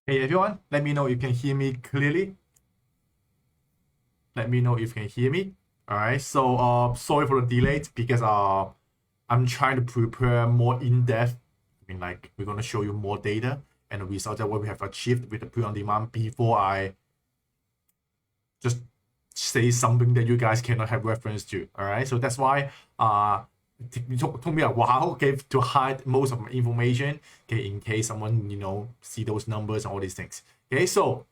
Hey everyone, let me know if you can hear me clearly. Let me know if you can hear me. All right. So sorry for the delay because I'm trying to prepare more in-depth. I mean, like we're gonna show you more data and the results of what we have achieved with the print-on-demand before I just say something that you guys cannot have reference to. All right. So that's why it took me a while, okay, to hide most of my information, okay, in case someone see those numbers and all these things. Okay, so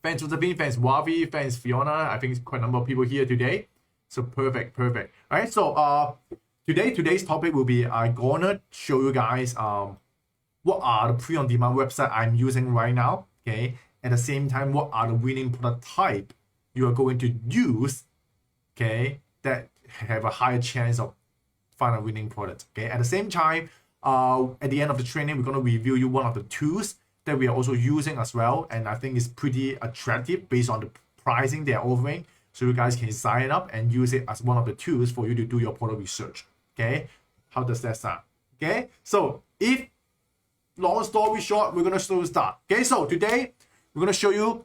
thanks Josephine, thanks Wavi, thanks Fiona. I think it's quite a number of people here today. So perfect. All right. So today's topic will be I'm gonna show you guys what are the pre-on-demand website I'm using right now. Okay. At the same time, what are the winning product type you are going to use, okay, that have a higher chance of find a winning product. Okay. At the same time, at the end of the training, we're going to review you one of the tools that we are also using as well, and I think it's pretty attractive based on the pricing they are offering. So you guys can sign up and use it as one of the tools for you to do your product research. Okay. How does that sound? Okay. So if long story short, we're gonna start. Okay. So today we're gonna show you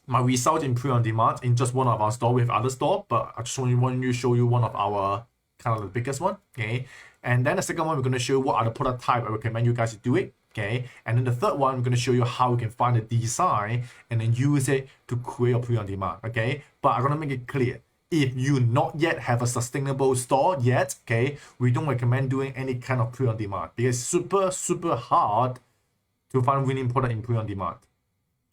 my result in pre-on-demand in just one of our store. We have other store, but I just want to show you one of our kind of the biggest one. Okay. And then the second one, we're going to show you what are the product type I recommend you guys to do it. Okay. And then the third one, we're going to show you how you can find the design and then use it to create a pre-on-demand. Okay. But I'm going to make it clear. If you not yet have a sustainable store yet, okay, we don't recommend doing any kind of pre-on-demand because it's super hard to find winning product in pre-on-demand.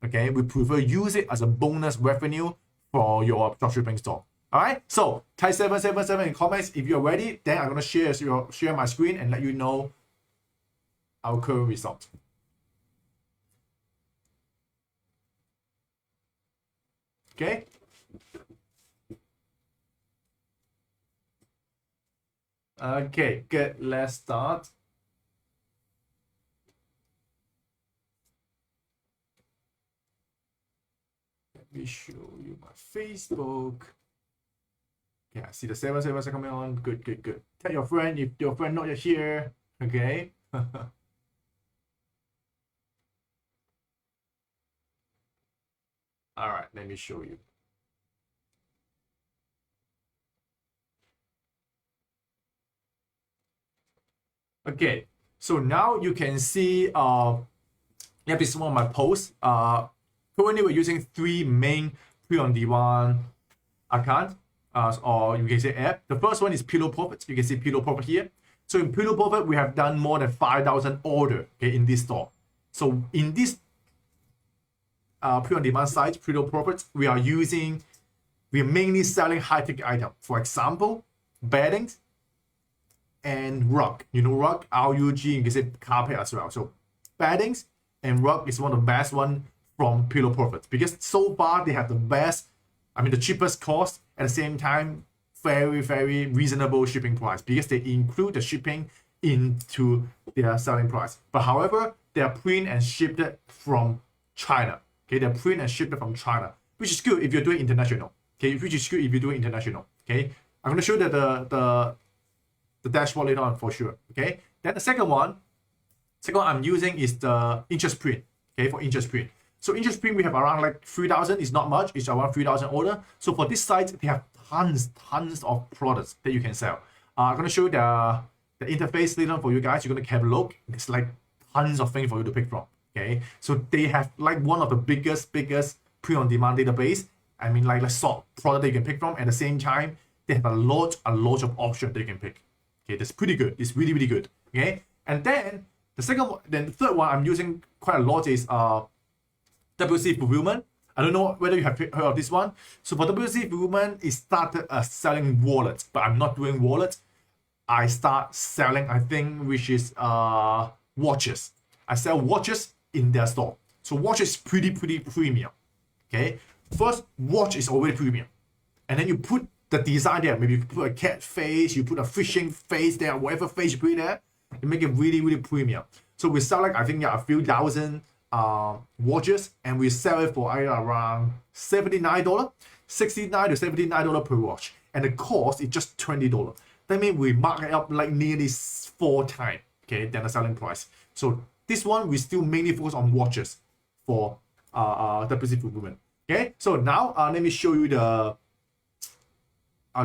Okay, we prefer use it as a bonus revenue for your dropshipping store. All right, so type 777 in comments if you're ready. Then I'm gonna share my screen and let you know our current result. Okay. Okay, good. Let's start. Let me show you my Facebook. Okay, I see the 777 coming on. Good. Tell your friend if your friend not yet here. Okay. All right, let me show you. Okay, so now you can see this is one of my posts. Currently we're using 3 main pre-on-demand account, or you can say app. The first one is Pillow Profit. You can see Pillow Profit here. So in Pillow Profit, we have done more than 5,000 orders, okay, in this store. So in this pre-on-demand site, Pillow Profit, we are mainly selling high-ticket items. For example, beddings and rug. You know rug, R-U-G, you can say carpet as well. So beddings and rug is one of the best one from Pillow Profit because so far they have the cheapest cost, at the same time very reasonable shipping price because they include the shipping into their selling price. But however, they are print and shipped from China. Okay, they're print and shipped from China, which is good if you're doing international. Okay, which is good if you're doing international. Okay, I'm gonna show that the dashboard later on for sure. Okay, then the second one I'm using is the interest print. Okay, for interest print. So interest print we have around like 3,000. It's not much. It's around 3,000 order. So for this site, they have tons of products that you can sell. I'm gonna show you the interface later on for you guys. You're gonna have a look. It's like tons of things for you to pick from. Okay, so they have like one of the biggest pre-on-demand database. I mean, like sort product that you can pick from. At the same time, they have a lot of options that you can pick. Okay, that's pretty good. It's really good. Okay, and then the third one I'm using quite a lot is WC Fulfillment. I don't know whether you have heard of this one. So for WC Fulfillment, it started selling wallets, but I'm not doing wallets. I start selling, I think, which is watches. I sell watches in their store. So watch is pretty premium. Okay, first watch is already premium, and then you put the design there. Maybe you put a cat face, you put a fishing face there, whatever face you put there, you make it really premium. So we sell like I think a few thousand watches, and we sell it for around $79, $69 to $79 per watch, and the cost is just $20. That means we mark it up like nearly 4 times, okay, than the selling price. So this one we still mainly focus on watches for WC fulfillment. Okay, so now let me show you our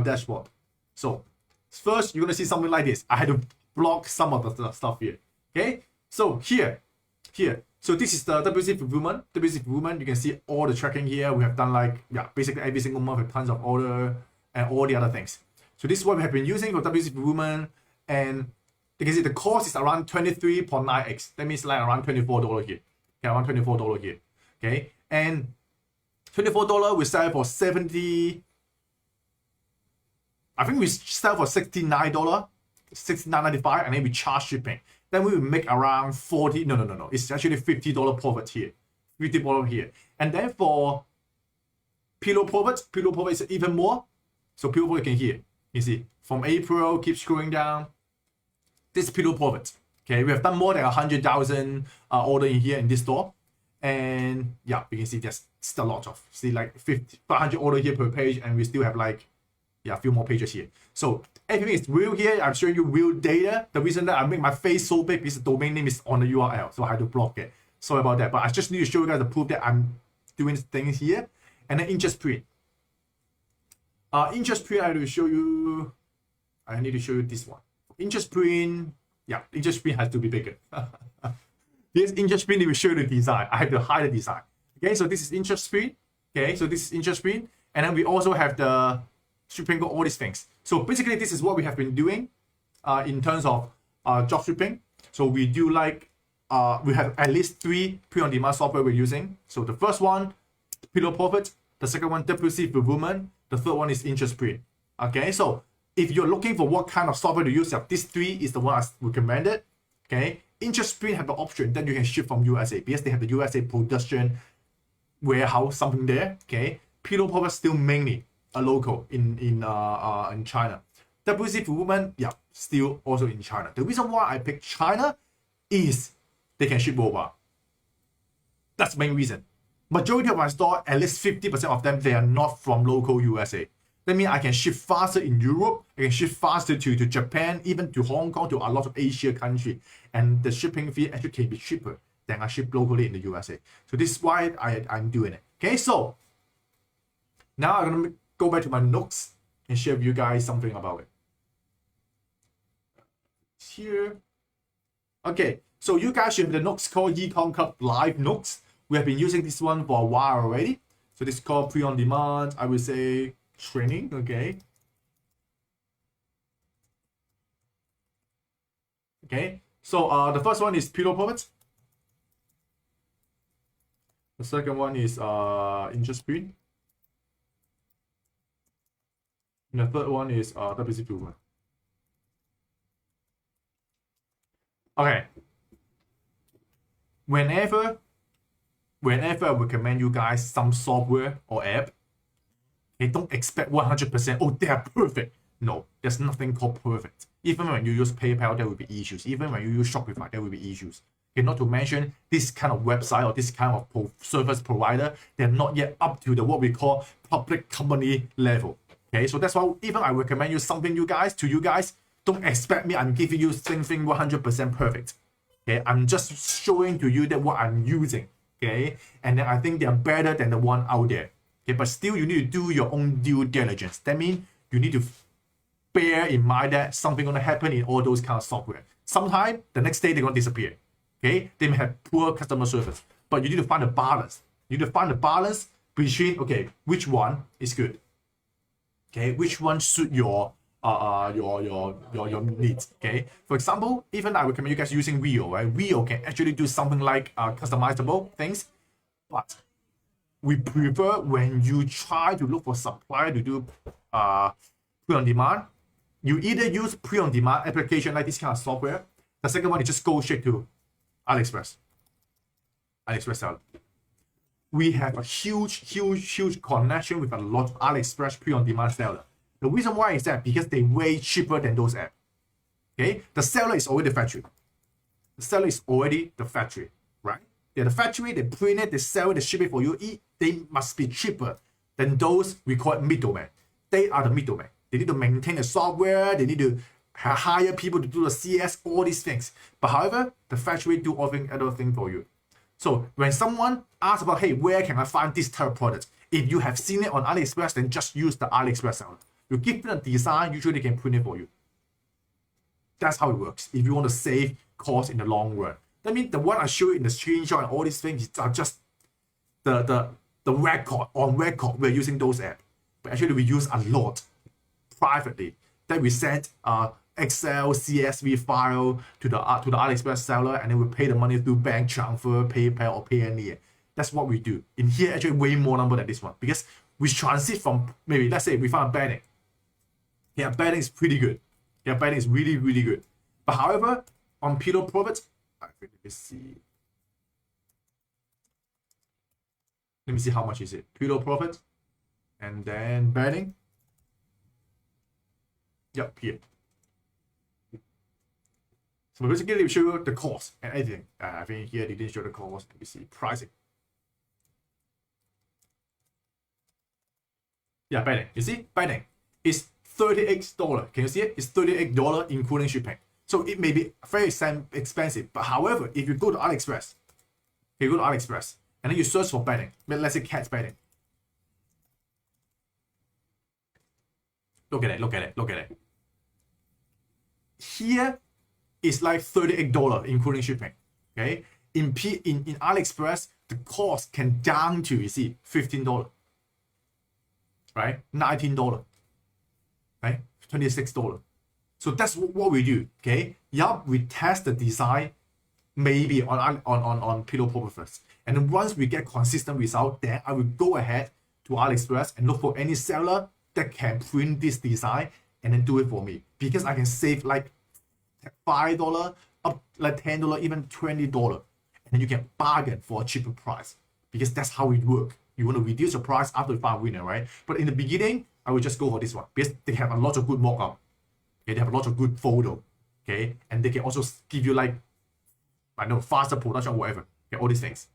dashboard. So first you're gonna see something like this. I had to block some of the stuff here. Okay, so here, so this is the WC fulfillment. WC fulfillment, you can see all the tracking here. We have done like, yeah, basically every single month with tons of order and all the other things. So this is what we have been using for WC fulfillment, and you can see the cost is around 23.9x. That means like around $24 here. Okay, around $24 here. Okay, and $24 we sell for 70. I think we sell for $69, $69.95, and then we charge shipping. Then we will make around 40. No. It's actually $50 profit here. $50 here. And then for pillow profit is even more. So pillow profit you can hear. You see, from April, keep scrolling down. This pillow profit. Okay, we have done more than 100,000 order in here in this store. And yeah, you can see there's still a lot of, see like 500 order here per page, and we still have like, yeah, a few more pages here. So everything is real here. I'm showing you real data. The reason that I make my face so big is the domain name is on the URL, so I had to block it. Sorry about that, but I just need to show you guys the proof that I'm doing things here. And then interest print. Interest print, I need to show you this one. Interest print, yeah, interest print has to be bigger. This interest print, it will show you the design. I have to hide the design. Okay, so this is interest print. Okay, so this is interest print. And then we also have the shipping, all these things. So basically, this is what we have been doing in terms of drop shipping. So we do like, we have at least 3 print-on-demand software we're using. So the first one, pillow profit. The second one, WC fulfillment. The third one is interest print. Okay, so if you're looking for what kind of software to use, these 3 is the one I recommended. Okay, interest print have the option that you can ship from USA because they have the USA production warehouse, something there. Okay, pillow profit still mainly a local in China. WC fulfillment, yeah, still also in China. The reason why I picked China is they can ship over. That's the main reason. Majority of my store, at least 50% of them, they are not from local USA. That means I can ship faster in Europe, I can ship faster to Japan, even to Hong Kong, to a lot of Asia country. And the shipping fee actually can be cheaper than I ship locally in the USA. So this is why I'm doing it. Okay, so now I'm going to go back to my notes and share with you guys something about it. Here. Okay, so you guys should have the notes called eCom Club Live Notes. We have been using this one for a while already. So this is called pre-on-demand, I would say training, okay. Okay, so the first one is pillow profit. The second one is interest print. And the third one is WC fulfillment. Okay. Whenever I recommend you guys some software or app, they don't expect 100%, oh, they are perfect. No, there's nothing called perfect. Even when you use PayPal, there will be issues. Even when you use Shopify, there will be issues. Okay, not to mention this kind of website or this kind of service provider, they're not yet up to the what we call public company level. Okay, so that's why even I recommend you something, you guys, don't expect me I'm giving you something 100% perfect. Okay, I'm just showing to you that what I'm using. Okay, and then I think they're better than the one out there. Okay, but still you need to do your own due diligence. That means you need to bear in mind that something gonna happen in all those kind of software. Sometimes the next day they're gonna disappear. Okay, they may have poor customer service, but you need to find a balance. You need to find a balance between, okay, which one is good. Okay, which one suit your needs. Okay, for example, even I recommend you guys using Rio, right? Rio can actually do something like customizable things, but we prefer when you try to look for supplier to do pre-on-demand, you either use pre-on-demand application like this kind of software. The second one is just go straight to AliExpress seller. We have a huge connection with a lot of AliExpress pre-on-demand seller. The reason why is that because they way cheaper than those apps. Okay, the seller is already the factory. Right? They're the factory, they print it, they sell it, they ship it for you. They must be cheaper than those we call middlemen. They are the middlemen. They need to maintain the software, they need to hire people to do the CS, all these things. But however, the factory do other thing for you. So when someone asks about, hey, where can I find this type of product? If you have seen it on AliExpress, then just use the AliExpress seller. You give them a design, usually they can print it for you. That's how it works. If you want to save cost in the long run. That means the one I show you in the screenshot and all these things are just the record. On record, we're using those apps. But actually we use a lot privately. Then we send Excel, CSV file to the AliExpress seller, and then we pay the money through bank transfer, PayPal, or Payoneer. That's what we do. In here, actually way more number than this one, because we transit from, maybe let's say we found a bedding. Yeah, bedding is pretty good. Yeah, bedding is really, really good. But however, on Pillow Profit, let me see how much is it. Pillow Profit, and then bedding. Yep, here. So basically, we show you the cost and everything. I think here they didn't show the cost. Let me see pricing. Yeah, bedding. You see, bedding is $38. Can you see it? It's $38 including shipping. So it may be very expensive. But however, if you go to AliExpress, and then you search for bedding, let's say cat bedding. Look at it. Here is like $38 including shipping. Okay, in AliExpress, the cost can down to, you see, $15, right? $19, right? $26. So that's what we do. Okay, yup, we test the design maybe on Pillow Profit first, and then once we get consistent result, then I will go ahead to AliExpress and look for any seller that can print this design and then do it for me, because I can save like $5 up like $10, even $20, and then you can bargain for a cheaper price, because that's how it works. You want to reduce the price after you find a winner, right? But in the beginning, I will just go for this one because they have a lot of good mock-up. Okay, they have a lot of good photo. Okay, and they can also give you like, I know, faster production or whatever. Okay, all these things.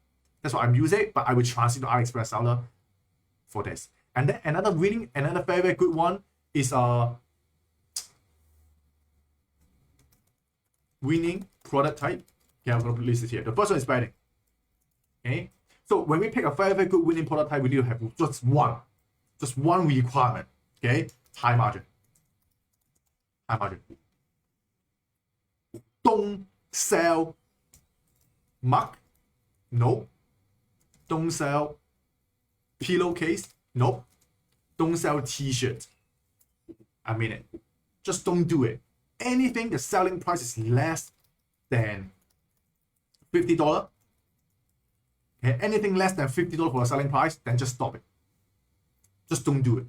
That's what I'm using, but I will transit to AliExpress seller for this. And then another very, very good one is winning product type. Okay, I'm going to list it here. The first one is bedding. Okay, so when we pick a very, very good winning product type, we need to have just one requirement. Okay, high margin. Don't sell mug. No. Don't sell pillowcase. No. Don't sell t-shirts. I mean it. Just don't do it. Anything the selling price is less than $50. Okay, anything less than $50 for the selling price, then just stop it. Just don't do it.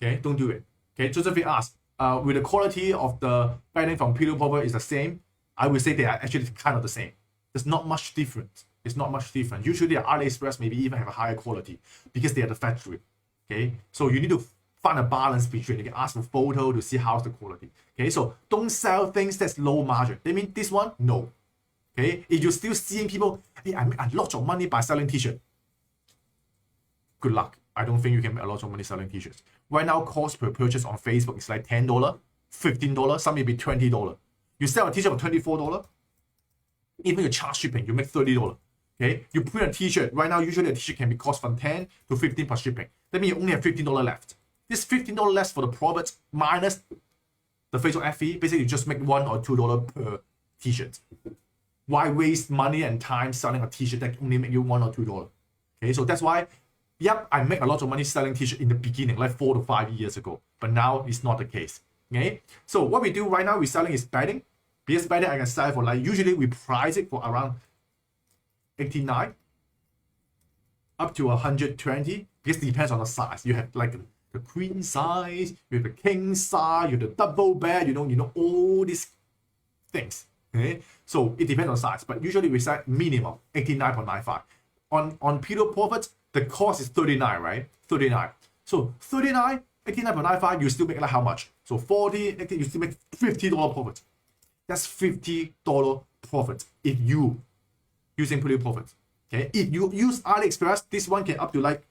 Okay, don't do it. Okay, Josephine asked, with the quality of the bedding from Pillow Profit is the same, I would say they are actually kind of the same. There's not much difference. It's not much different. Usually AliExpress maybe even have a higher quality because they are the factory. Okay, so you need to find a balance between. You can ask for photo to see how's the quality. Okay, so don't sell things that's low margin. They mean this one? No. Okay, if you're still seeing people, hey, I make a lot of money by selling t-shirt. Good luck. I don't think you can make a lot of money selling t-shirts. Right now, cost per purchase on Facebook is like $10, $15, some maybe $20. You sell a t-shirt for $24, even you charge shipping, you make $30. Okay, you print a t-shirt. Right now, usually a t-shirt can be cost from $10 to $15 plus shipping. That means you only have $15 left. This $15 less for the profit minus the Facebook ad fee, basically you just make $1 or $2 per t-shirt. Why waste money and time selling a t-shirt that only make you $1 or $2? Okay, so that's why, yep, I make a lot of money selling t-shirt in the beginning, like 4 to 5 years ago. But now it's not the case. Okay, so what we do right now, we're selling is bedding. Because bedding I can sell for like, usually we price it for around 89 up to 120. Because it depends on the size. You have like the queen size, you have the king size, you have the double bed, you know all these things. Okay, so it depends on size, but usually we sell minimum 89.95. On Pillow Profit, the cost is 39, right? 39. So 39, 89.95, you still make like how much? So 40, you still make $50 profit. That's $50 profit if you using Pillow Profit. Okay, if you use AliExpress, this one can up to like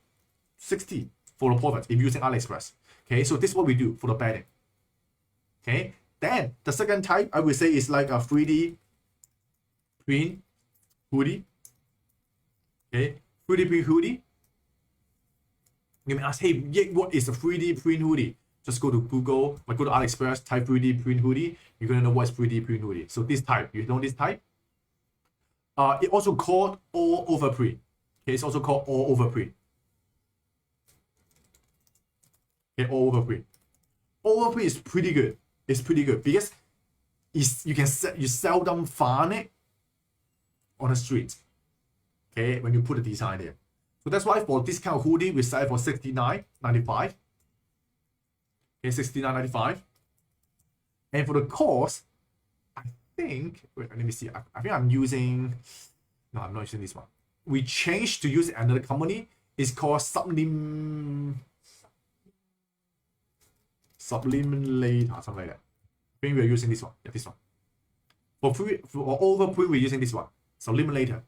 60 for the profit if using AliExpress. Okay, so this is what we do for the bedding. Okay, then the second type I would say is like a 3D print hoodie. Okay, 3D print hoodie. You may ask, hey, what is a 3D print hoodie? Just go to Google or go to AliExpress, type 3D print hoodie. You're gonna know what's 3D print hoodie. So this type, you know this type? It also called all over print. Okay, it's also called all over print. Okay, all over print. All over print is pretty good. It's pretty good because you seldom find it on the street. Okay, when you put the design there. So that's why for this kind of hoodie, we sell for $69.95. Okay, $69.95. And for the cost, I think, wait, let me see. I think I'm using, no, I'm not using this one. We changed to use another company. It's called Sublimator, something like that. I think we're using this one. Yeah, this one. For overprint, we're using this one, Sublimator.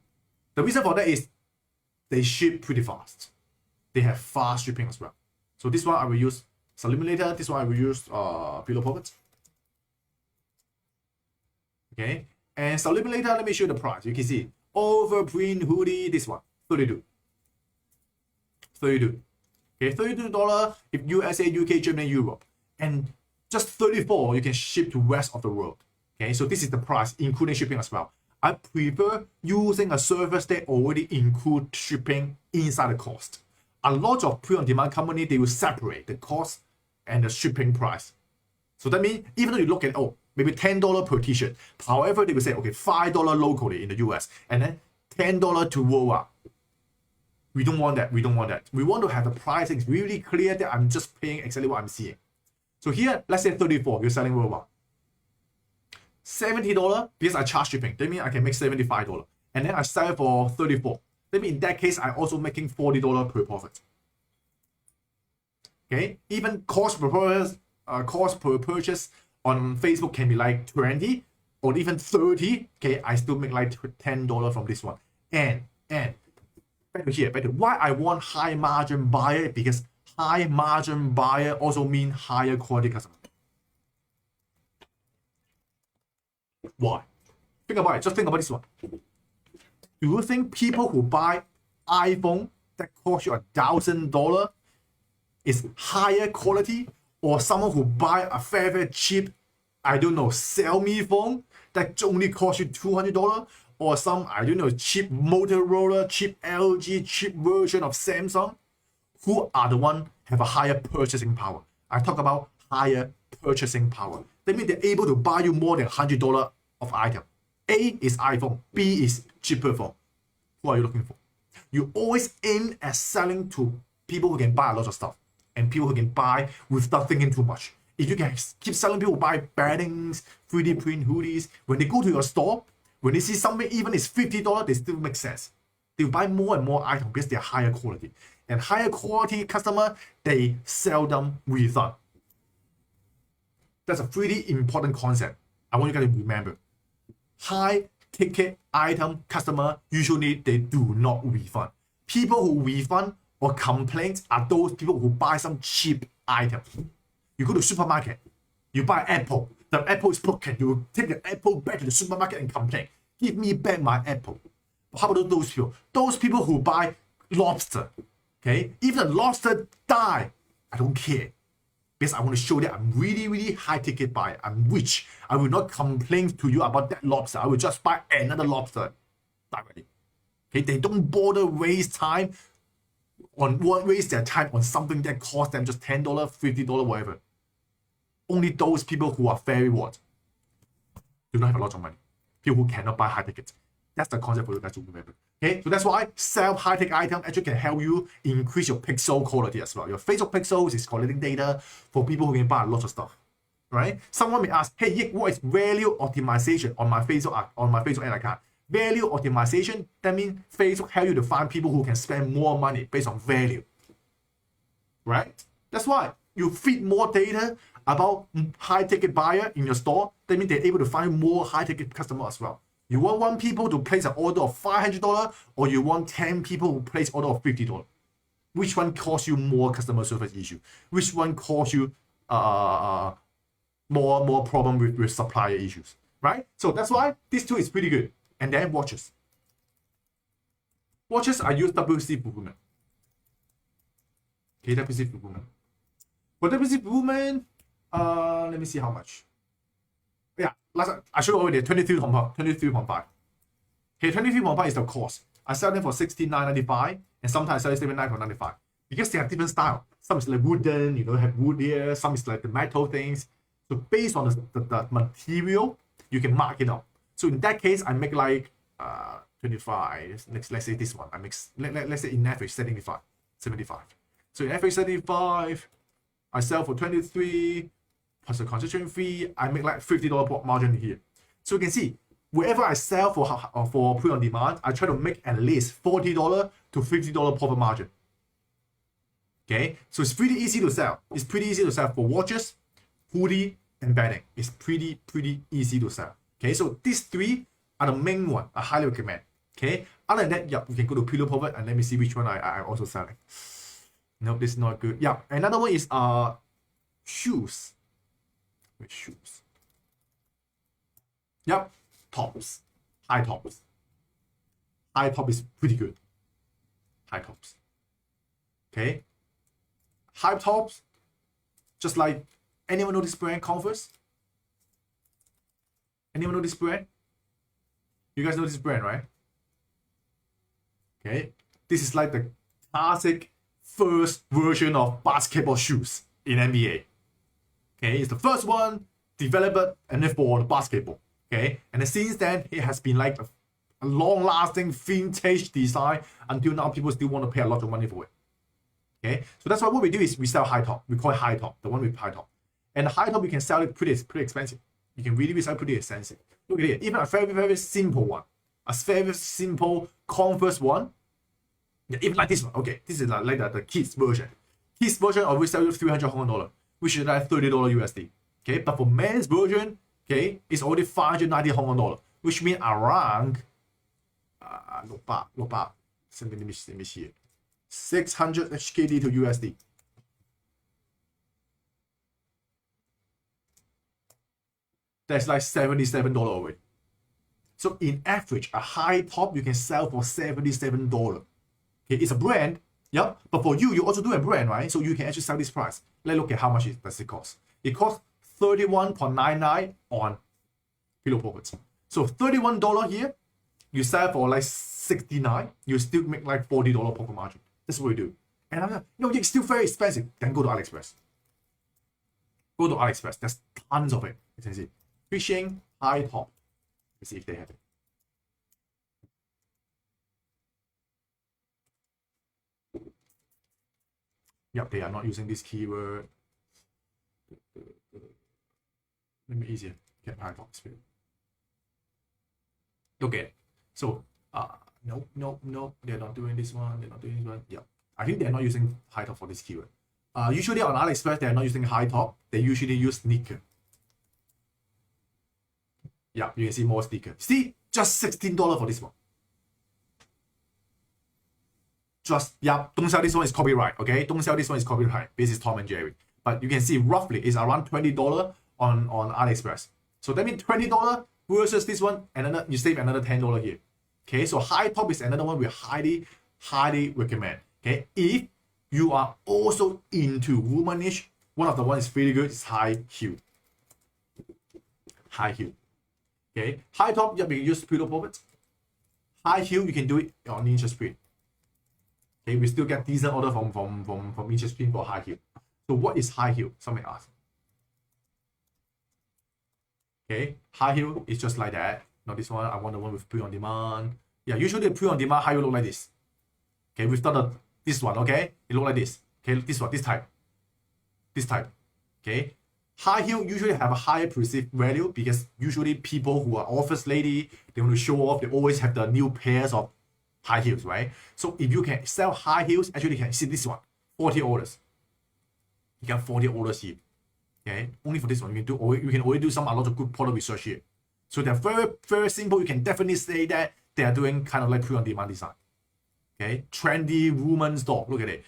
The reason for that is they ship pretty fast. They have fast shipping as well. So this one I will use Sublimator. This one I will use Pillow Pocket. Okay, and Sublimator, let me show you the price. You can see overprint hoodie, this one, $32. $32. Okay, $32 if USA, UK, Germany, Europe. And just $34 you can ship to rest of the world. Okay, so this is the price, including shipping as well. I prefer using a service that already includes shipping inside the cost. A lot of print-on-demand company, they will separate the cost and the shipping price. So that means even though you look at, oh, maybe $10 per t-shirt, however, they will say, okay, $5 locally in the US, and then $10 to worldwide. We don't want that. We don't want that. We want to have the pricing really clear that I'm just paying exactly what I'm seeing. So here, let's say $34, you're selling worldwide. $70 because I charge shipping. That means I can make $75. And then I sell it for $34. That means in that case, I'm also making $40 per profit. Okay, even cost per purchase on Facebook can be like 20 or even 30. Okay, I still make like $10 from this one. And back to why I want high margin buyer, because high margin buyer also mean higher quality customer. Why? Think about it. Just think about this one. Do you think people who buy iPhone that cost you $1,000 is higher quality, or someone who buy a very cheap, I don't know, Xiaomi phone that only cost you $200, or some, I don't know, cheap Motorola, cheap LG, cheap version of Samsung? Who are the one have a higher purchasing power? I talk about higher purchasing power. That means they're able to buy you more than $100 of item. A is iPhone, B is cheaper phone. Who are you looking for? You always aim at selling to people who can buy a lot of stuff and people who can buy without thinking too much. If you can keep selling people who buy beddings, 3D print hoodies, when they go to your store, when they see something even is $50, they still make sense. They will buy more and more items because they're higher quality. And higher quality customer, they seldom refund. That's a pretty important concept. I want you guys to remember. High ticket item customer, usually they do not refund. People who refund or complain are those people who buy some cheap items. You go to supermarket, you buy apple, the apple is broken, you take the apple back to the supermarket and complain, give me back my apple. How about those people? Those people who buy lobster, okay? Even the lobster die, I don't care. Because I want to show that I'm really, really high ticket buyer. I'm rich. I will not complain to you about that lobster. I will just buy another lobster directly. Okay, they don't bother waste their time on something that costs them just $10, $50, whatever. Only those people who are very what? Do not have a lot of money. People who cannot buy high tickets. That's the concept for you guys to remember. Okay, so that's why sell high-tech item actually can help you increase your pixel quality as well. Your Facebook pixels is collecting data for people who can buy a lot of stuff, right? Someone may ask, hey, Yik, what is value optimization on my Facebook ad account? Value optimization, that means Facebook help you to find people who can spend more money based on value, right? That's why you feed more data about high-ticket buyer in your store. That means they're able to find more high-ticket customer as well. You want 1 people to place an order of $500, or you want 10 people who place order of $50? Which one cause you more customer service issue? Which one cause you more problem with supplier issues, right? So that's why this tool is pretty good. And then watches. Watches, I use WC fulfillment. Okay, WC fulfillment. For WC fulfillment, let me see how much. Yeah, I showed already 23.5. Okay, 23.5 is the cost. I sell them for $69.95, and sometimes I sell it $79.95 because they have different style. Some is like wooden, have wood here. Some is like the metal things. So based on the material, you can mark it up. So in that case, I make like 25. Let's say this one. I make let's say in average 75. So in average 75, I sell for 23 plus the concession fee. I make like $50 margin here. So you can see wherever I sell for print on demand, I try to make at least $40 to $50 profit margin. Okay, so it's pretty easy to sell. It's pretty easy to sell for watches, hoodie, and bedding. It's pretty easy to sell. Okay, so these three are the main one I highly recommend. Okay, other than that, yeah, you can go to Pillow Profit and let me see which one I also selling. No, this is not good. Yeah, another one is shoes. Which shoes? Yep, tops. High tops. High top is pretty good. High tops. Okay. High tops, just like, anyone know this brand, Converse? Anyone know this brand? You guys know this brand, right? Okay, this is like the classic first version of basketball shoes in NBA. Okay, it's the first one developed and then for the basketball. Okay, and then since then it has been like a long-lasting vintage design until now. People still want to pay a lot of money for it. Okay, so that's why what we do is we sell high top. We call it high top, the one with high top. And the high top, you can sell it pretty expensive. You can really sell pretty expensive. Look at it, even a very simple one, a very simple Converse one. Yeah, even like this one. Okay, this is like the kids version. Kids version of we sell you 300 Hong Kong dollar, which is like $30 USD. Okay, but for men's version, okay, it's already 590 Hong Kong dollar, which means around let me see it. 600 HKD to USD. That's like $77 already. So in average, a high top you can sell for $77. Okay, it's a brand, yep. But for you also do a brand, right? So you can actually sell this price. Let's look at how much does it cost. It costs $31.99 on Pillow Profits. So $31 here, you sell for like $69. You still make like $40 profit margin. That's what we do. And I'm like, it's still very expensive. Then go to AliExpress. Go to AliExpress. There's tons of it. You can see. Fishing, high top. Let's see if they have it. Yep, they are not using this keyword. Let me easier get high top spirit. Okay. So no, they're not doing this one. They're not doing this one. Yeah, I think they're not using high top for this keyword. Usually on AliExpress, they're not using high top. They usually use sneaker. Yeah, you can see more sneaker. See, just $16 for this one. Just, yeah, don't sell this one is copyright, okay? Don't sell this one is copyright. This is Tom and Jerry. But you can see roughly it's around $20 on AliExpress. So that means $20 versus this one, and you save another $10 here. Okay, so high top is another one we highly recommend. Okay, if you are also into womanish, one of the ones is really good is high heel. High heel. Okay, high top you can use Pillow Profits. High heel you can do it on Ninja Sprint. Okay, we still get decent order from Ninja Sprint for high heel. So what is high heel? Somebody ask. Okay, high heel is just like that. Not this one. I want the one with print on demand. Yeah, usually the print on demand high heel look like this. Okay, we've done this one. Okay, it look like this. Okay, this one, this type. Okay, high heel usually have a higher perceived value because usually people who are office lady, they want to show off. They always have the new pairs of high heels, right? So if you can sell high heels, actually you can see this one, 40 orders. You got 40 orders here. Okay, only for this one. You can already do a lot of good product research here. So they're very simple. You can definitely say that they are doing kind of like print-on-demand design. Okay, trendy woman store. Look at it.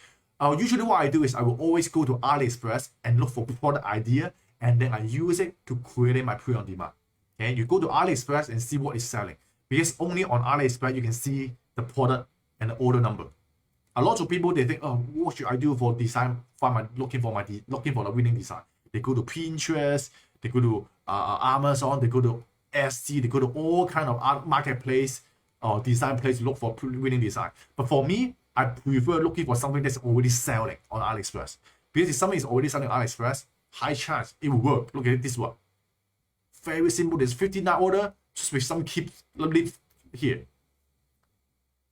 Usually what I do is I will always go to AliExpress and look for product idea and then I use it to create my pre-on-demand. Okay, you go to AliExpress and see what is selling, because only on AliExpress you can see the product and the order number. A lot of people, they think, oh, what should I do for design? Looking for the winning design. They go to Pinterest, they go to Amazon, they go to Etsy, they go to all kind of marketplace or design place to look for winning design. But for me, I prefer looking for something that's already selling on AliExpress, because if something is already selling on AliExpress, high chance it will work. Look at this one. Very simple. There's 59 order, just with some keep here.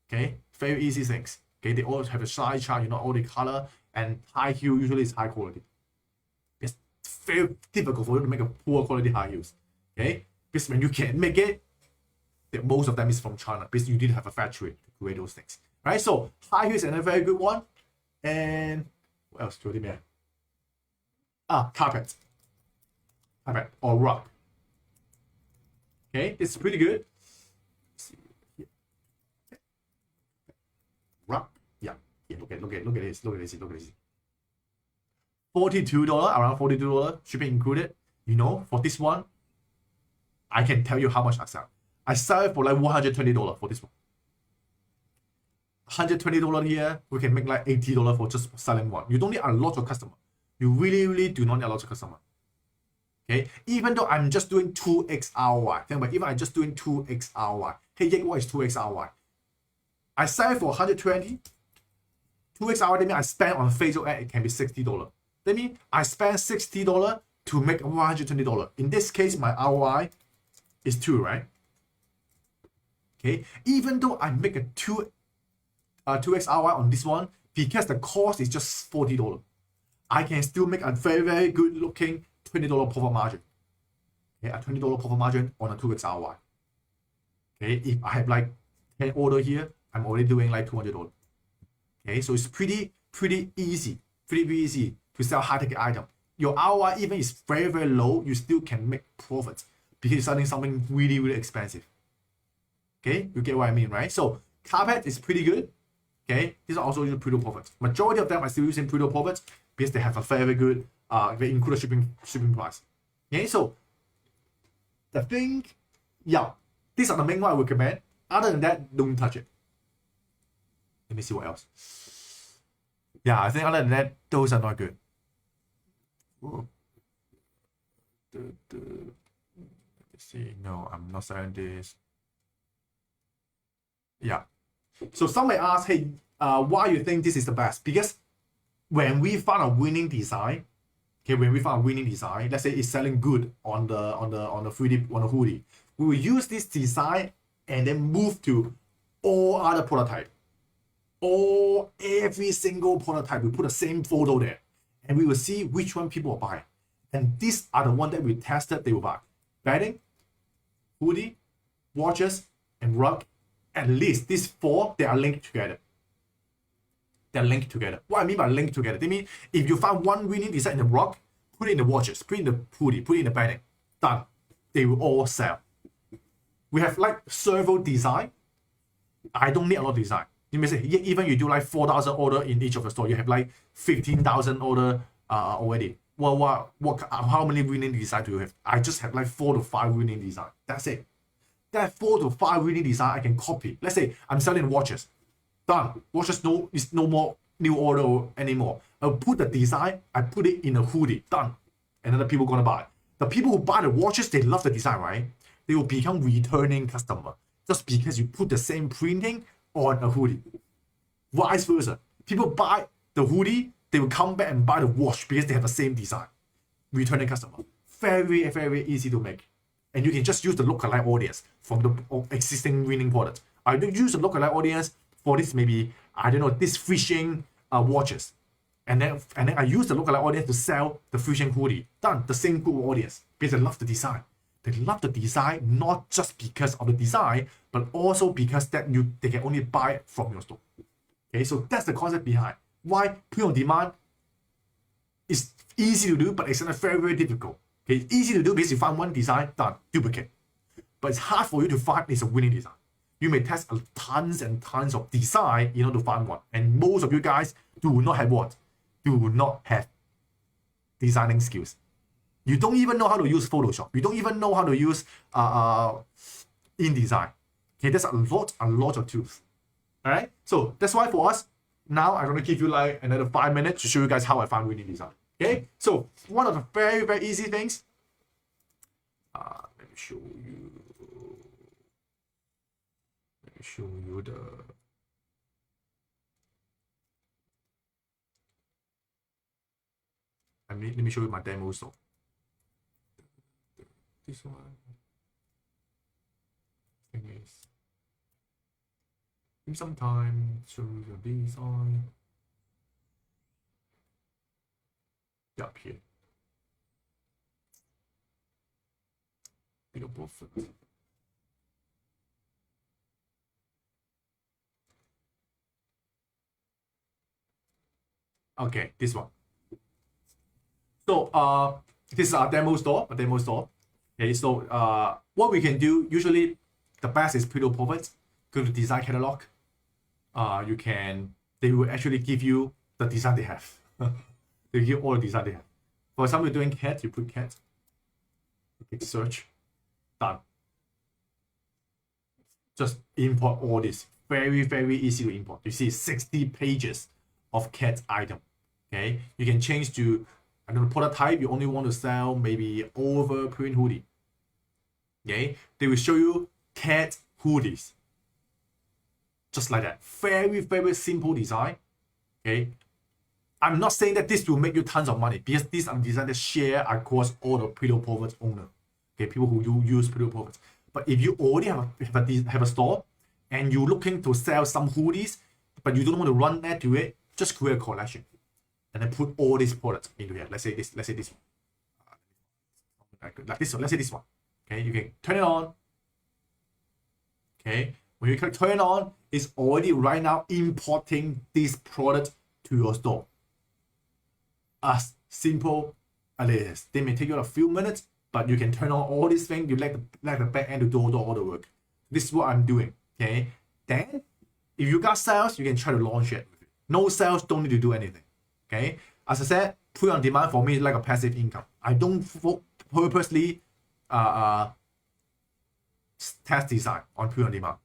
Okay, very easy things. Okay, they all have a size chart, all the color, and high heel usually is high quality. It's very difficult for you to make a poor quality high heels. Okay, because when you can make it, most of them is from China, because you need to have a factory to create those things. Right? So high heels is another very good one. And what else? Carpet or rug. Okay, it's pretty good. Let's see here. Rug. Yeah. Look at this. $42, around $42, shipping included. For this one, I can tell you how much I sell. I sell it for like $120 for this one. $120 here, we can make like $80 for just selling one. You don't need a lot of customers. You really do not need a lot of customers. Okay, even though I'm just doing 2x ROI. Think about it, even I'm just doing 2x ROI. Hey, what is 2x ROI? I sell it for $120. 2x ROI, that means I spend on Facebook ad, it can be $60. That means I spend $60 to make $120. In this case, my ROI is 2, right? Okay, even though I make a 2x ROI on this one, because the cost is just $40, I can still make a very good looking $20 profit margin. Okay, a $20 profit margin on a 2x ROI. Okay, if I have like 10 order here, I'm already doing like $200. Okay, so it's pretty easy to sell high ticket item. Your ROI even is very low, you still can make profits because you're selling something really expensive. Okay, you get what I mean, right? So carpet is pretty good. Okay, these are also using Pluto profits. Majority of them are still using Pluto profits because they have a very good, they include shipping price. Okay, so the thing, these are the main one I recommend. Other than that, don't touch it. Let me see what else. I think other than that, those are not good. Let's see. No, I'm not selling this. So some may ask, hey, why you think this is the best? Because when we find a winning design, let's say it's selling good on the 3D on the hoodie, we will use this design and then move to all other prototype. Every single prototype, we put the same photo there, and we will see which one people will buy. And these are the ones that we tested, they will buy. Bedding, hoodie, watches, and rug. At least these 4, they are linked together. They're linked together. What I mean by linked together, they mean if you find one winning design in the rug, put it in the watches, put it in the hoodie, put it in the bedding, done. They will all sell. We have like several design. I don't need a lot of design. You may say, even you do like 4,000 order in each of the store, you have like 15,000 order already. Well, how many winning design do you have? I just have like 4 to 5 winning design. That's it. That 4 to 5 winning design I can copy. Let's say I'm selling watches. Done. Watches is no more new order anymore. I'll put the design, I put it in a hoodie. Done. And then the people gonna buy. The people who buy the watches, they love the design, right? They will become returning customer just because you put the same printing on a hoodie. Vice versa. People buy the hoodie, they will come back and buy the watch because they have the same design. Returning customer. Very easy to make. And you can just use the lookalike audience from the existing winning product. I don't use the lookalike audience for this, maybe, I don't know, this fishing watches. And then I use the lookalike audience to sell the fishing hoodie. Done. The same good audience because they love the design. They love the design not just because of the design, but also because they can only buy it from your store. Okay, so that's the concept behind why print-on-demand is easy to do, but it's not very difficult. Okay, it's easy to do because you find one design, done, duplicate. But it's hard for you to find is a winning design. You may test tons and tons of design in order to find one. And most of you guys do not have what? Do not have designing skills. You don't even know how to use Photoshop. You don't even know how to use InDesign. Okay, there's a lot of tools. All right, so that's why for us, now I'm gonna give you like another 5 minutes to show you guys how I found InDesign. Okay, so one of the very, very easy things. Let me show you. Let me show you the. Let me show you my demo store. This one. Thing is, give me some time. Show you the design. Up here. Bigger profit. Okay, this one. So this is our demo store. Okay, so what we can do, usually the best is Pillow Profits. Go to design catalog. They will actually give you the design they have. They give you all the design they have. For example, you're doing cat, you put cat. Click search. Done. Just import all this. Very, very easy to import. You see 60 pages of cat item. Okay, you can change to, I don't know, product type. You only want to sell maybe over print hoodie. Okay, they will show you cat hoodies. Just like that. Very, very simple design. Okay, I'm not saying that this will make you tons of money, because these are designs that share across all the Pillow Profits owner. Okay, people who use Pillow Profits. But if you already have a store and you're looking to sell some hoodies, but you don't want to run that to it, just create a collection and then put all these products into here. Let's say this one. Like this one. Let's say this one. Okay, you can turn it on. Okay, when you click turn on, it's already right now importing this product to your store. As simple as it is. They may take you a few minutes, but you can turn on all these things. You let the back end to do all the work. This is what I'm doing. Okay. Then, if you got sales, you can try to launch it. No sales, don't need to do anything. Okay. As I said, put on demand for me is like a passive income. I don't purposely test design on put on demand.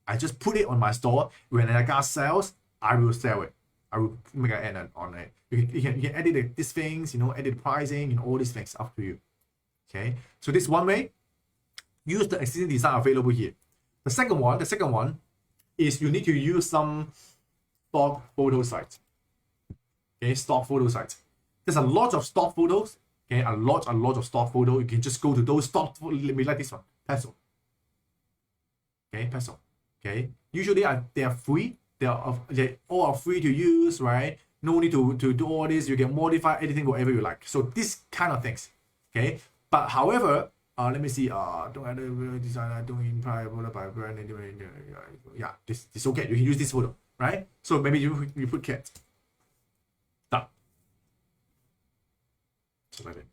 I just put it on my store. When I got sales, I will sell it. I will make an ad on it. You can edit these things, edit pricing and all these things, up to you. Okay, so this one way. Use the existing design available here. The second one is you need to use some stock photo sites. Okay, stock photo sites. There's a lot of stock photos. Okay, a lot of stock photos. You can just go to those stock. Maybe like this one, Peso. Okay, Peso. Okay, usually they are free. They all are free to use, right? No need to do all this. You can modify anything, whatever you like. So this kind of things. Okay, but however, let me see. Don't design. Don't imply by brand. Yeah, this is okay. You can use this photo, right? So maybe you put cat. Done. So like that.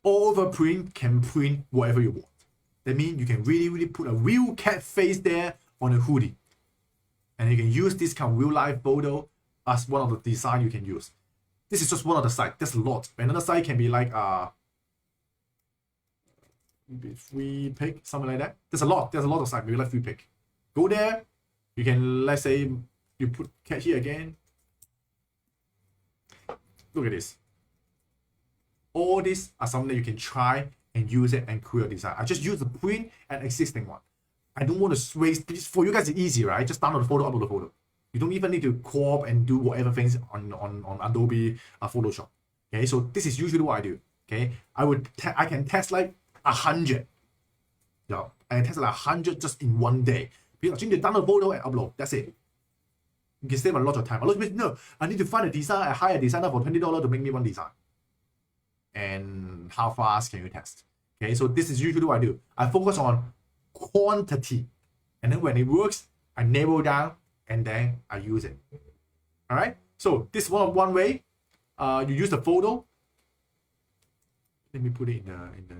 Overprint can print whatever you want. That means you can really put a real cat face there on a hoodie, and you can use this kind of real life photo as one of the design you can use. This is just one of the sites. There's a lot. Another site can be like maybe free pick, something like that. There's a lot of sites. Maybe like free pick. Go there. You can, let's say you put cat here again. Look at this. All these are something that you can try and use it and create a design. I just use the print and existing one. I don't want to waste. For you guys, it's easy, right? Just download the photo, upload the photo. You don't even need to crop and do whatever things on Adobe Photoshop. Okay, so this is usually what I do. Okay, I can test like 100. Yeah, I can test like 100 just in one day. Because you need to download photo and upload. That's it. You can save a lot of time. A lot of people, no, I need to find a design. I hire a designer for $20 to make me one design. And how fast can you test? Okay, so this is usually what I do. I focus on quantity, and then when it works, I narrow down and then I use it. All right. So this is one way. You use the photo. Let me put it in the.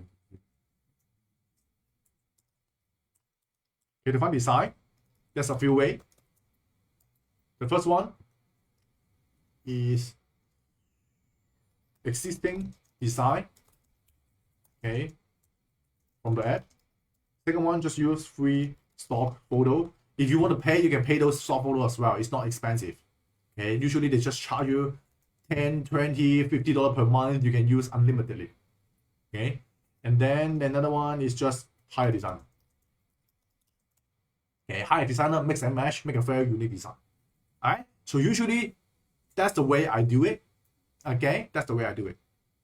Okay, to find design, there's a few ways. The first one is existing design. Okay, from the app. Second one, just use free stock photo. If you want to pay, you can pay those stock photos as well. It's not expensive. Okay, usually they just charge you $10, $20, $50 per month. You can use unlimitedly. Okay, and then another one is just hire designer. Okay, hire designer, mix and match, make a very unique design. All right, so usually that's the way I do it. Okay, that's the way I do it.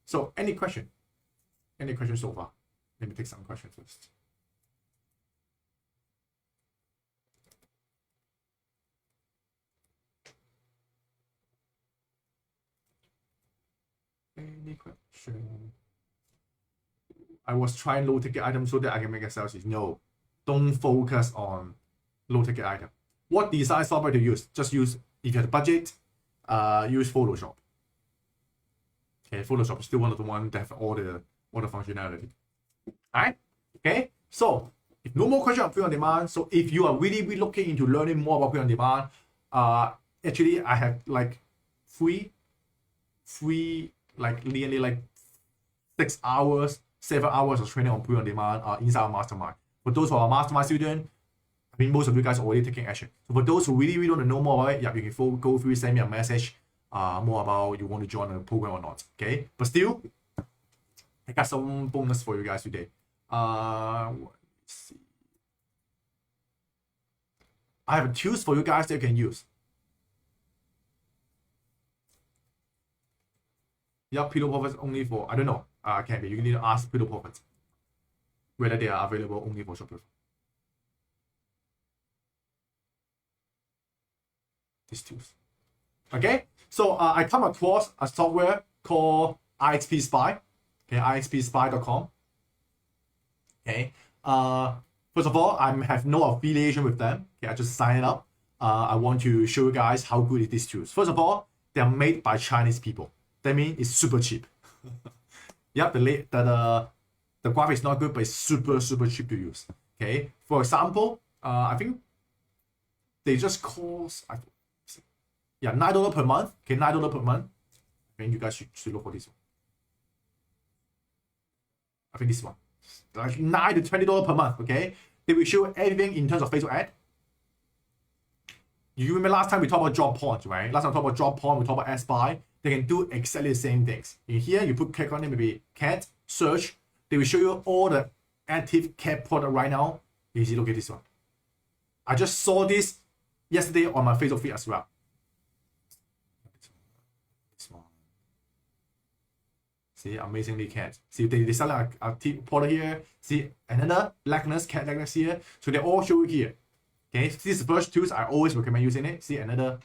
So any question? Any questions so far? Let me take some questions first. Any question? I was trying low ticket items so that I can make a sales. No, don't focus on low ticket item. What design software to use? Just use, if you have a budget, use Photoshop. Okay, Photoshop is still one of the ones that have all the functionality. Alright? Okay, so if no more questions on print on demand, so if you are really looking into learning more about print on demand, actually I have like free like nearly like 6 hours, 7 hours of training on print on demand inside our mastermind. For those who are mastermind students, I mean most of you guys are already taking action. So for those who really want to know more about it, yeah, you can go through, send me a message more about you want to join the program or not. Okay, but still, I got some bonus for you guys today. Let's see. I have tools for you guys that you can use. Yeah, Pillow Profits only for, I don't know. Can be. You need to ask Pillow Profits whether they are available only for Shopify. These tools. Okay, so I come across a software called IXP Spy. Okay, ixpspy.com. Okay, first of all, I have no affiliation with them. Okay, I just sign it up. I want to show you guys how good is these tools. First of all, they are made by Chinese people. That means it's super cheap. Yep, the graphic is not good, but it's super cheap to use. Okay, for example, I think they just cost $9 per month. Okay, $9 per month. I think you guys should look for this one. I think this one, like $9 to $20 per month. Okay, they will show everything in terms of Facebook ad. You remember last time we talked about job points, right? Last time we talked about job point, we talked about ad spy. They can do exactly the same things. In here, you click on it, maybe cat search. They will show you all the active cat product right now. You see, look at this one. I just saw this yesterday on my Facebook feed as well. This one. See, amazingly cat. See, they sell a product here. See, another likeness, cat likeness here. So they all show you here. Okay, so this is the first tools I always recommend using it. See, another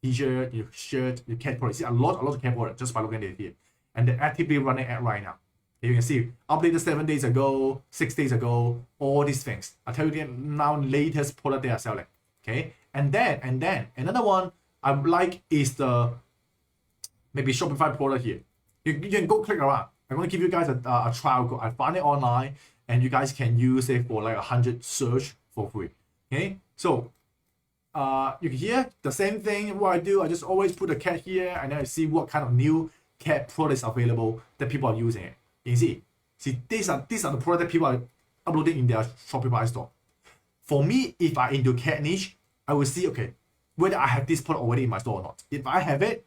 t-shirt, your shirt, your cat product. See, a lot of cat product just by looking at it here. And they're actively running ad right now. You can see, updated 7 days ago, 6 days ago, all these things. I tell you now, latest product they are selling. Okay, and then another one I like is the maybe Shopify product here. You can go click around. I'm going to give you guys a trial code. I found it online, and you guys can use it for like 100 search for free. Okay, so you can hear the same thing. What I do, I just always put a cat here, and then I see what kind of new cat products available that people are using it. You can see these are the products that people are uploading in their Shopify store. For me, if I into cat niche, I will see, okay, whether I have this product already in my store or not. If I have it,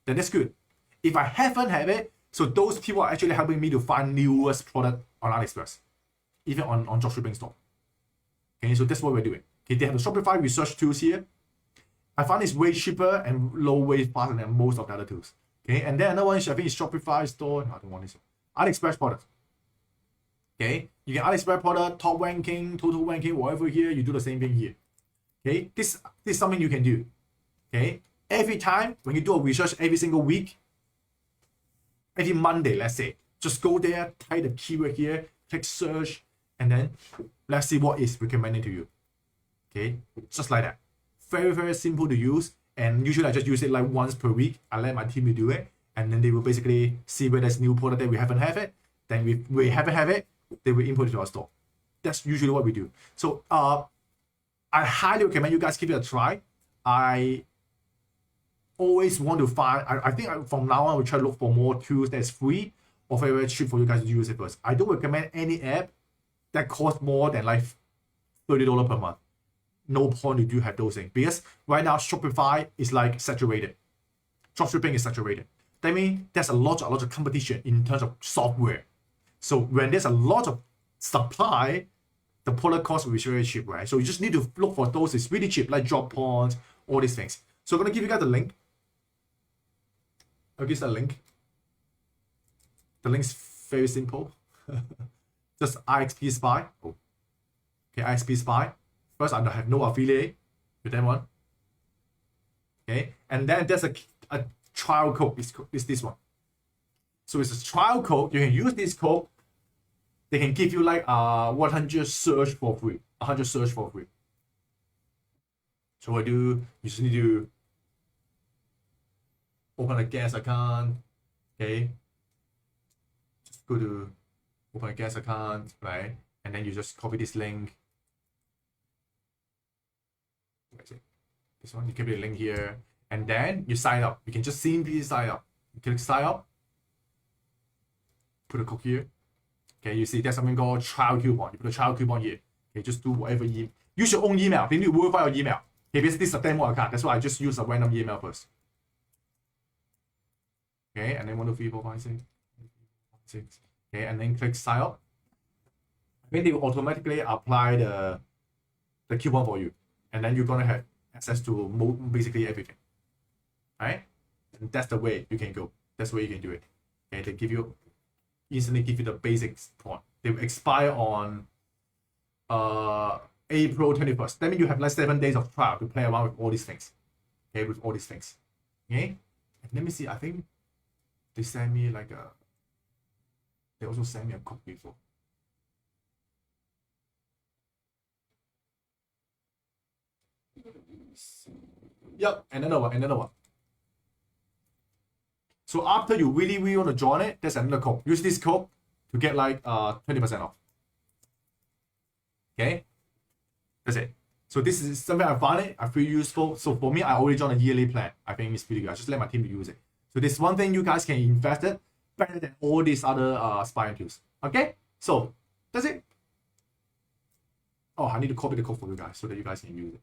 then that's good. If I haven't have it, so those people are actually helping me to find newest product on AliExpress, even on dropshipping store. Okay, so that's what we're doing. Okay, they have the Shopify research tools here. I find it's way cheaper and low way faster than most of the other tools. Okay, and then another one is I think it's Shopify store. No, I don't want this one. AliExpress product. Okay, you get AliExpress product, top ranking, total ranking, whatever here, you do the same thing here. Okay, this is something you can do. Okay, every time when you do a research every single week, every Monday, let's say, just go there, type the keyword here, click search, and then let's see what is recommended to you. Okay, just like that. Very simple to use, and usually I just use it like once per week. I let my team to do it, and then they will basically see where there's new product that we haven't have it. Then we haven't have it, they will input it to our store. That's usually what we do. So I highly recommend you guys give it a try. I always want to find, I think from now on we try to look for more tools that's free or very cheap for you guys to use it first. I don't recommend any app that costs more than like $30 per month. No point you do have those things, because right now Shopify is like saturated. Dropshipping is saturated. That means there's a lot of competition in terms of software. So when there's a lot of supply, the product cost will be very cheap, right? So you just need to look for those that's really cheap, like Droppoint, all these things. So I'm gonna give you guys the link. I'll give you the link. The link's very simple. Just IXP Spy. Oh. Okay, IXP Spy. First, I have no affiliate with that one. Okay, and then there's a trial code. It's this one. So it's a trial code. You can use this code. They can give you like 100 search for free. 100 search for free. So what I do, you just need to open a guest account. Okay. Just go to open a guest account, right? And then you just copy this link. That's it. This one, you copy the link here. And then you sign up. You can just simply sign up. You click sign up. Put a code here. Okay, you see there's something called trial coupon. You put a trial coupon here. Okay, just do whatever you use your own email. Then you verify your email. Okay, because this is a demo account. That's why I just use a random email first. Okay, and then 1, 2, 3, 4, 5, 6. Okay, and then click sign up. Then they will automatically apply the coupon for you. And then you're gonna have access to basically everything. Right? And that's the way you can go. That's the way you can do it. Okay, they instantly give you the basics point. They will expire on April 21st. That means you have like 7 days of trial to play around with all these things. Okay, with all these things. Okay? And let me see, I think they sent me like they also sent me a code before. Yep, another one. So after you really want to join it, there's another code. Use this code to get like 20% off. Okay, that's it. So this is something I found it. I feel useful. So for me, I already joined a yearly plan. I think it's pretty good. I just let my team use it. So this one thing you guys can invest it better than all these other spying tools. Okay, so that's it. Oh, I need to copy the code for you guys so that you guys can use it.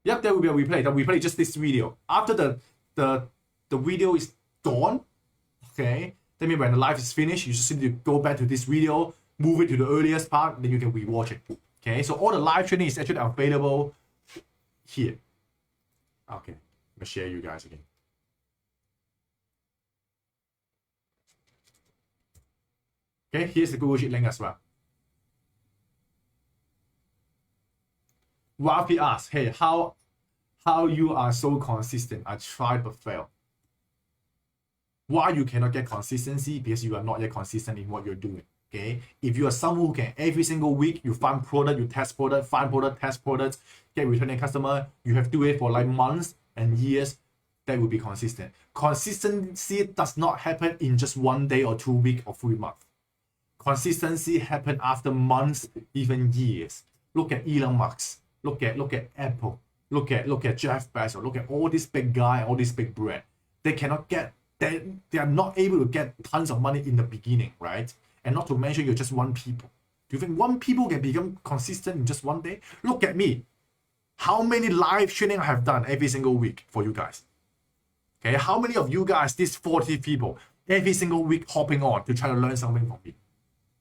Yep, there will be a replay. The replay just this video. After the video is done, okay, that means when the live is finished, you just need to go back to this video, move it to the earliest part, then you can rewatch it. Okay, so all the live training is actually available here. Okay, I'm gonna share you guys again. Okay, here's the Google Sheet link as well. Rafi asks, hey, how you are so consistent? I tried but failed. Why you cannot get consistency? Because you are not yet consistent in what you're doing. Okay, if you are someone who can every single week you find product, you test product, find product, test products, get returning customer, you have to do it for like months and years, that will be consistent. Consistency does not happen in just 1 day or 2 weeks or 3 months. Consistency happen after months, even years. Look at Elon Musk. Look at Apple. Look at Jeff Bezos. Look at all these big guys, all these big brands. They are not able to get tons of money in the beginning, right? And not to mention you're just one people. Do you think one people can become consistent in just 1 day? Look at me. How many live training I have done every single week for you guys? Okay, how many of you guys, these 40 people, every single week hopping on to try to learn something from me?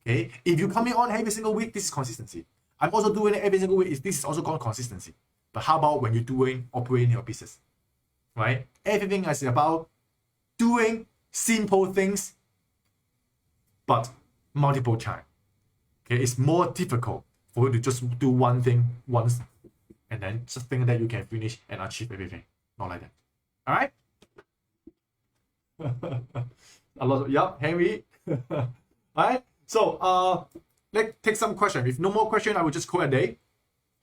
Okay, if you coming on every single week, this is consistency. I'm also doing it every single week. This is also called consistency. But how about when you're operating your business, right? Everything is about doing simple things, but multiple times. Okay, it's more difficult for you to just do one thing once and then just think that you can finish and achieve everything. Not like that. All right? A lot of, yep, Henry. All right? So, let's take some questions. If no more question, I will just call a day.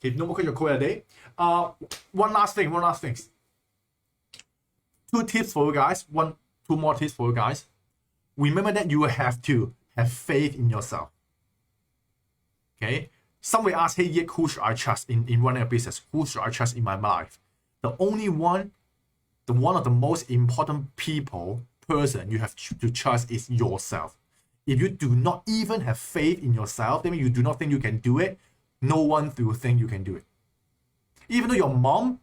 If no more question, call a day. One last thing. 2 tips for you guys. 2 more tips for you guys. Remember that you have to have faith in yourself. Okay? Somebody asked, hey, Yik, who should I trust in running a business? Who should I trust in my life? The only one, one of the most important person you have to trust is yourself. If you do not even have faith in yourself, that means you do not think you can do it, no one will think you can do it. Even though your mom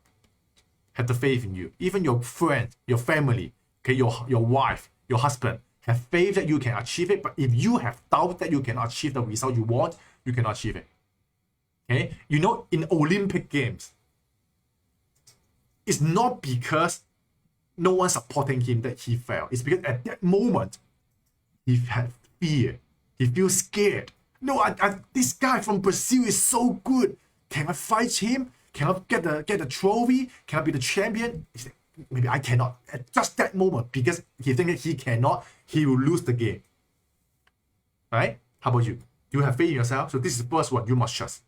had the faith in you, even your friend, your family, okay, your wife, your husband, have faith that you can achieve it, but if you have doubt that you can achieve the result you want, you cannot achieve it. Okay? You know, in Olympic Games, it's not because no one supporting him that he failed. It's because at that moment, he had fear. He feels scared. No, this guy from Brazil is so good. Can I fight him? Can I get the trophy? Can I be the champion? Maybe I cannot. At just that moment, because he thinks that he cannot, he will lose the game. Right? How about you? You have faith in yourself. So this is the first one you must trust.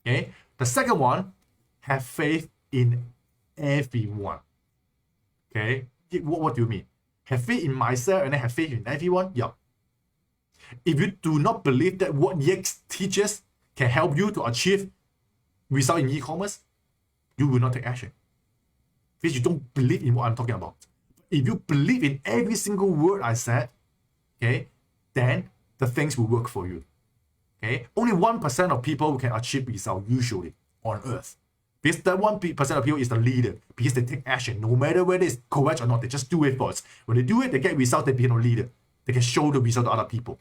Okay? The second one, have faith in everyone. Okay? What do you mean? Have faith in myself and then have faith in everyone? Yeah. If you do not believe that what Yik teaches can help you to achieve result in e-commerce, you will not take action. Because you don't believe in what I'm talking about. If you believe in every single word I said, okay, then the things will work for you. Okay? Only 1% of people can achieve result usually on earth. Because that 1% of people is the leader, because they take action. No matter whether it's correct or not, they just do it first. When they do it, they get results, they become a leader. They can show the result to other people.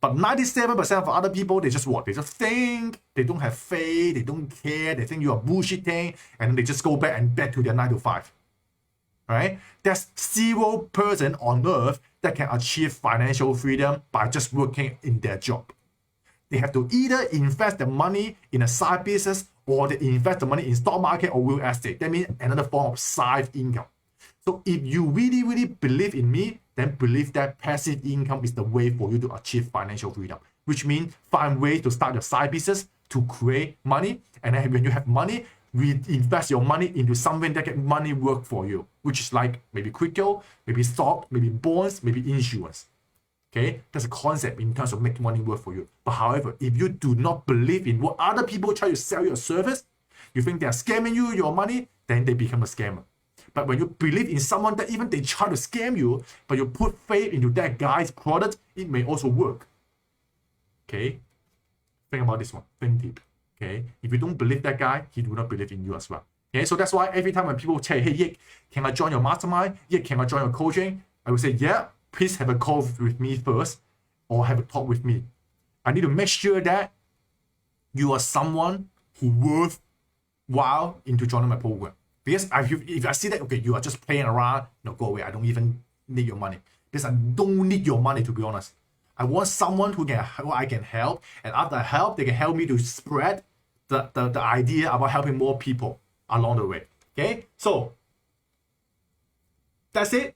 But 97% of other people, they just what? They just think, they don't have faith, they don't care, they think you are bullshitting, and they just go back to their 9 to 5. Right? There's 0% on earth that can achieve financial freedom by just working in their job. They have to either invest the money in a side business or they invest the money in stock market or real estate. That means another form of side income. So if you really, really believe in me, then believe that passive income is the way for you to achieve financial freedom, which means find ways to start your side business to create money. And then when you have money, reinvest your money into something that can money work for you, which is like maybe crypto, maybe stock, maybe bonds, maybe insurance. Okay, that's a concept in terms of making money work for you. But however, if you do not believe in what other people try to sell you a service, you think they are scamming you your money, then they become a scammer. But when you believe in someone that even they try to scam you, but you put faith into that guy's product, it may also work. Okay, think about this one. Think deep. Okay, if you don't believe that guy, he do not believe in you as well. Okay, so that's why every time when people say, hey, Yik, can I join your mastermind? Yik, can I join your coaching? I will say, yeah, please have a call with me first or have a talk with me. I need to make sure that you are someone who worthwhile into joining my program. Because if I see that, okay, you are just playing around, no, go away. I don't even need your money. Because I don't need your money, to be honest. I want someone who I can help. And after I help, they can help me to spread the idea about helping more people along the way. Okay? So, that's it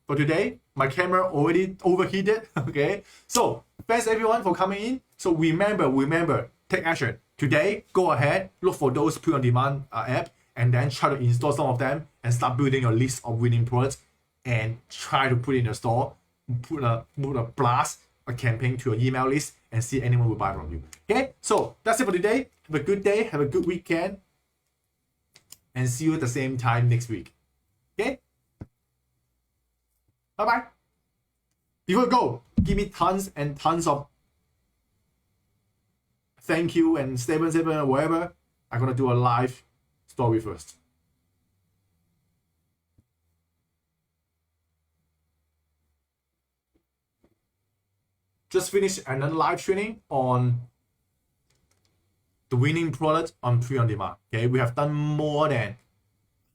for today. My camera already overheated. Okay? So, thanks everyone for coming in. So, remember, take action. Today, go ahead, look for those print-on-demand app, and then try to install some of them and start building your list of winning products and try to put in your store, put a blast, a campaign to your email list and see anyone will buy from you. Okay, so that's it for today. Have a good day, have a good weekend, and see you at the same time next week. Okay? Bye-bye. Before you go, give me tons and tons of thank you and 7 or whatever. I'm gonna do a live story first. Just finished another live training on the winning product on print-on-demand. Okay, we have done more than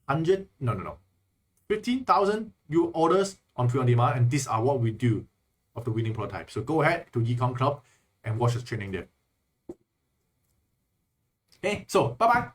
15,000 new orders on print-on-demand, and these are what we do of the winning prototype. So go ahead to eCom Club and watch the training there. Okay, so bye-bye.